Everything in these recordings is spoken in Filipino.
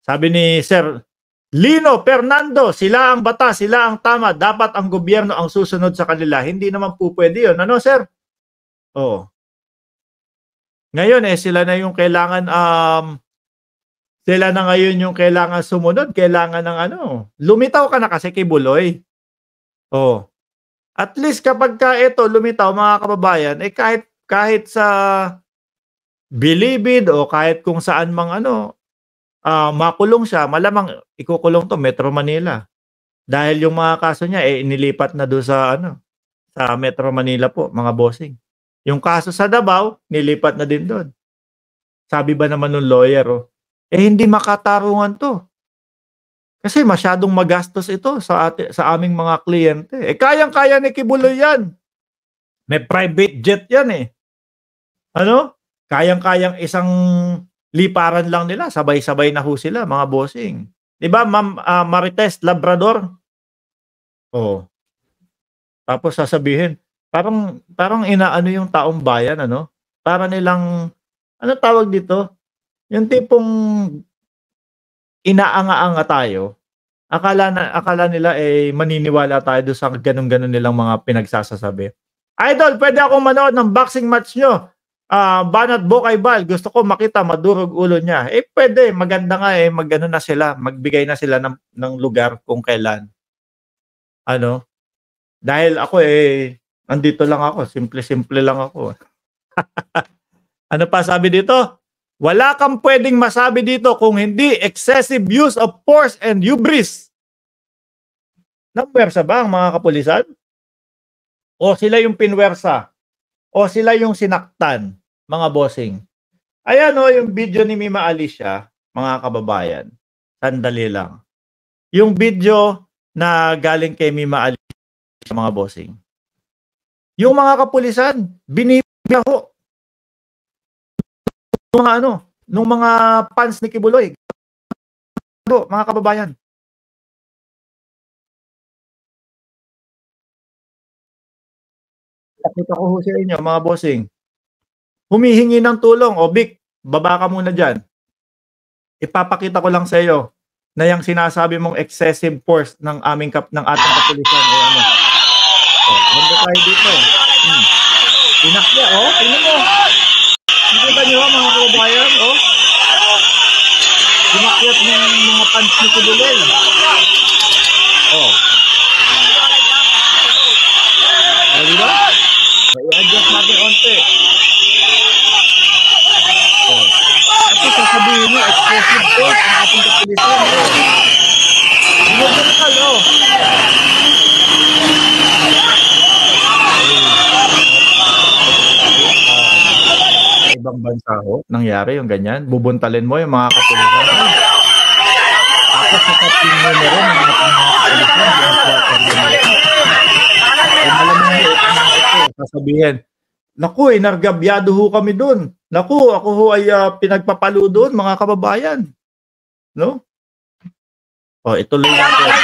Sabi ni Sir Lino Fernando, sila ang batas, sila ang tama. Dapat ang gobyerno ang susunod sa kanila. Hindi naman po pwede yun. Ano, sir? Oo. Ngayon, sila na yung kailangan, sila na ngayon yung kailangan sumunod. Kailangan ng lumitaw ka na kasi kay Buloy. Oo. At least kapag ka ito, lumitaw, mga kababayan, kahit sa Bilibid o kahit kung saan mang makulong siya, malamang ikukulong 'to Metro Manila. Dahil yung mga kaso niya, inilipat na do'n sa Metro Manila po, mga bossing. Yung kaso sa Davao, nilipat na din do'n. Sabi ba naman nung lawyer, hindi makatarungan 'to. Kasi masyadong magastos ito sa aming mga kliyente. Kayang-kaya ni Kibuloy 'yan. May private jet 'yan, Kayang-kayang isang liparan lang nila, sabay-sabay na ho sila, mga bossing. 'Di ba, Ma'am, Marites Labrador? Oh, tapos sasabihin, parang inaano yung taong bayan, para nilang anong tawag dito, yung tipong inaanga-anga tayo, akala nila, maniniwala tayo dun sa gano'n-gano'n nilang mga pinagsasasabi. "Idol, puwede akong manood ng boxing match niyo, Banat Bokay Bal, gusto ko makita madurog ulo niya." Puwede, maganda nga, mag-ano na sila, magbigay na sila ng lugar kung kailan. Dahil ako, nandito lang ako, simple-simple lang ako. Ano pa sabi dito? Wala kang pwedeng masabi dito kung hindi excessive use of force and hubris. Napuwersa ba ang mga kapulisan? O sila yung pinwersa? O sila yung sinaktan, mga bossing? Ayan yung video ni Mima Alicia, mga kababayan. Sandali lang. Yung video na galing kay Mima Alicia, mga bossing. Yung mga kapulisan, binibiyaho. Nung mga fans ni Kibuloy. Mga kababayan. Nakita ko ho sa inyo, mga bossing. Humihingi ng tulong. Vic, baba ka muna dyan. Ipapakita ko lang sa iyo na yung sinasabi mong excessive force ng ating kapulisan. Banda tayo dito. Pinakya, tingnan mo. Nakita niyo mga kababayan, Pinakyat ng mga fans ni Kibuloy. Diba? I-adjust natin onte. Tapos sasabihin niyo, excessive force ang ating kapulisan. Binubukal, Sa ibang bansa, nangyari yung ganyan. Bubuntalin mo yung mga kapulisan. Tapos nakating mo na rin ang ating mga kapulisan. Sasabihin, naku, nargabyado ho kami dun. Naku, ako ho ay pinagpapalo doon, mga kababayan. No? Ituloy natin.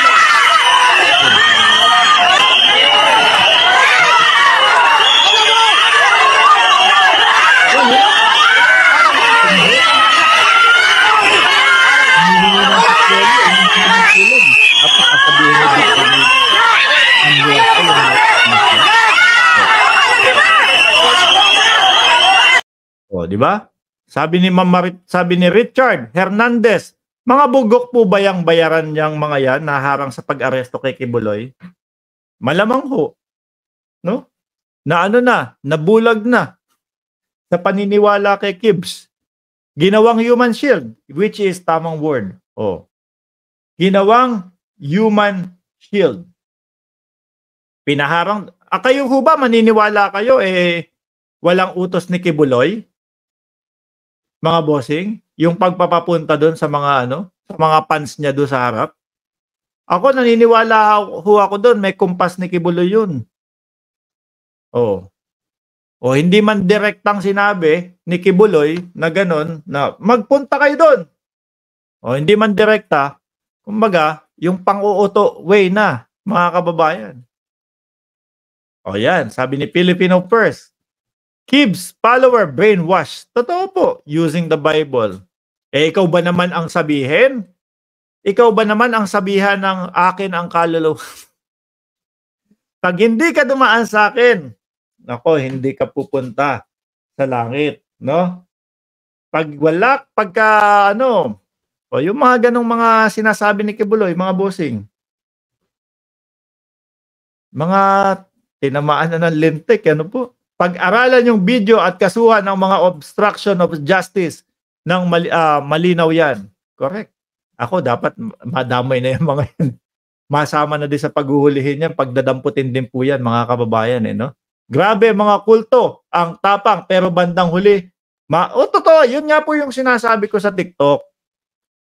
Di ba? Sabi ni Richard Hernandez, mga bugok po ba yang bayaran niyang mga yan na harang sa pag-aresto kay Kibuloy? Malamang ho. No? Nabulag na sa paniniwala kay Kibs. Ginawang human shield, which is tamang word. Ginawang human shield. Pinaharang. Kayo ho ba maniniwala kayo walang utos ni Kibuloy? Mga bossing, yung pagpapapunta doon sa mga sa mga fans niya doon sa harap. Ako naniniwala ho ako doon, may kumpas ni Kibuloy yun. Hindi man direktang sinabi ni Kibuloy na gano'n, na magpunta kayo doon. Hindi man direkta, kumbaga, yung pang-uuto way na, mga kababayan. Yan, sabi ni Filipino First. Kibs follower brainwash. Totoo po, using the Bible. Eh, ikaw ba naman ang sabihin? Ikaw ba naman ang sabihan ng akin ang kaluluwa. 'Pag hindi ka dumaan sa'kin, naku hindi ka pupunta sa langit, 'no? 'Pagka ano, o yung mga gano'ng mga sinasabi ni Kibuloy, mga bossing, mga tinamaan na ng lintik, ano po. Pag-aralan yung video at kasuhan ng mga obstruction of justice ng malinaw 'yan. Correct. Ako dapat madamay na yung mga 'yan. Masama na din sa paghuhulihin 'yan, pagdadamputin din po 'yan mga kababayan, eh, 'no? Grabe mga kulto, ang tapang pero bandang huli totoo, 'yun nga po yung sinasabi ko sa TikTok,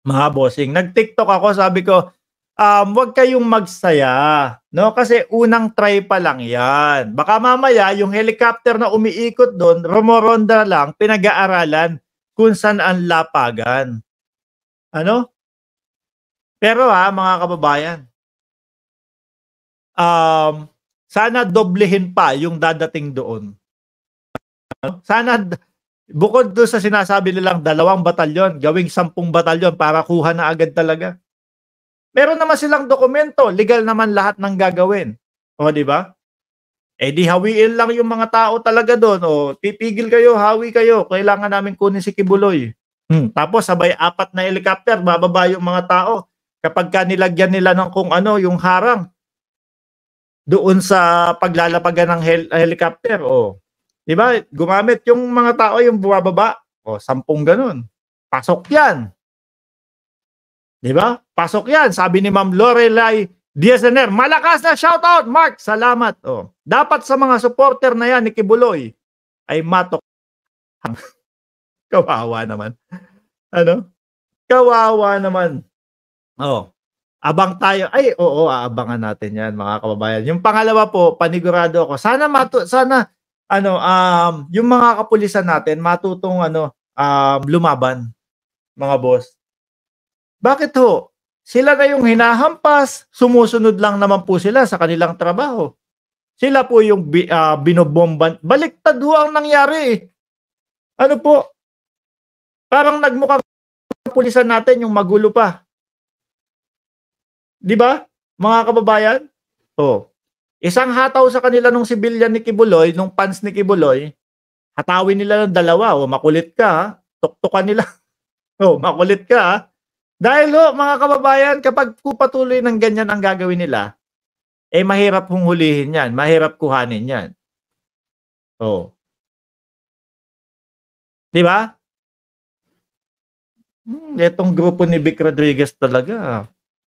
mga bossing. Nag-TikTok ako, sabi ko, "Wag kayong magsaya, 'no, kasi unang try pa lang 'yan. Baka mamaya yung helicopter na umiikot do'n, romoronda lang, pinag-aaralan kung saan ang lapagan." Ano? Pero, mga kababayan, um, sana doblehin pa yung dadating doon. Sana bukod dun sa sinasabi nilang 2 batalyon, gawing 10 batalyon para kuha na agad talaga. Meron naman silang dokumento, legal naman lahat ng gagawin. O, di ba? Eh, di hawiin lang yung mga tao talaga dun, o titigil kayo, hawi kayo, kailangan namin kunin si Kibuloy. Tapos sabay 4 na helicopter, bababa yung mga tao. Kapagka nilagyan nila ng kung ano, yung harang doon sa paglalapagan ng helicopter, oh, 'di ba, gumamit yung mga tao yung bumababa, oh, 10 gano'n. Pasok 'yan, 'di ba? Pasok 'yan, sabi ni Ma'am Lorelai Diazaner, "Malakas na shoutout, Mark, salamat." Oh, dapat sa mga supporter na 'yan ni Kibuloy ay kawawa naman, ano, kawawa naman. Oh, abang tayo, ay oo, aabangan natin 'yan mga kababayan. Yung pangalawa po, panigurado ako, sana ano, yung mga kapulisan natin matutong ano, lumaban, mga boss. Bakit ho? Sila na yung hinahampas, sumusunod lang naman po sila sa kanilang trabaho. Sila po yung binobomban, baliktad ho ang nangyari, eh. Ano po, parang nagmukhang kapulisan natin yung magulo pa, 'di ba, mga kababayan? Oh, isang hataw sa kanila nung sibilyan ni Kibuloy, nung pants ni Kibuloy, hatawin nila ng dalawa, oh, makulit ka, tuktukan nila, oh, makulit ka, Dahil ho, mga kababayan, kapag po patuloy ng ganyan ang gagawin nila, eh, mahirap hong hulihin 'yan, mahirap kuhanin 'yan. Oh, 'di ba? Itong grupo ni Vic Rodriguez talaga,